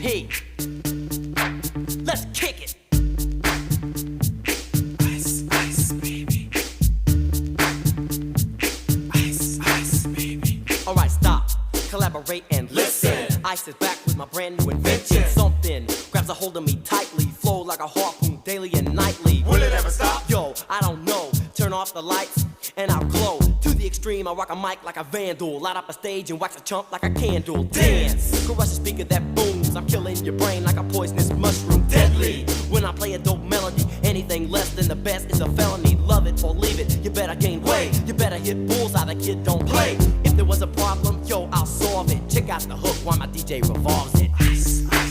Hey, let's kick it. Ice, ice, baby. Ice, ice, baby. Alright, stop, collaborate and listen. Ice is back with my brand new invention. Something grabs a hold of me tightly, flow like a harpoon daily and nightly. Will it ever stop? Yo, I don't know. Turn off the lights and I'll glow. To the extreme, I rock a mic like a vandal. Light up a stage and wax a chump like a candle. Dance, crush a speaker that booms. I'm killing your brain like a poisonous mushroom. Deadly, when I play a dope melody. Anything less than the best is a felony. Love it or leave it, you better gain weight. You better hit bullseye, the kid don't play. If there was a problem, yo, I'll solve it. Check out the hook while my DJ revolves it. Ice, ice.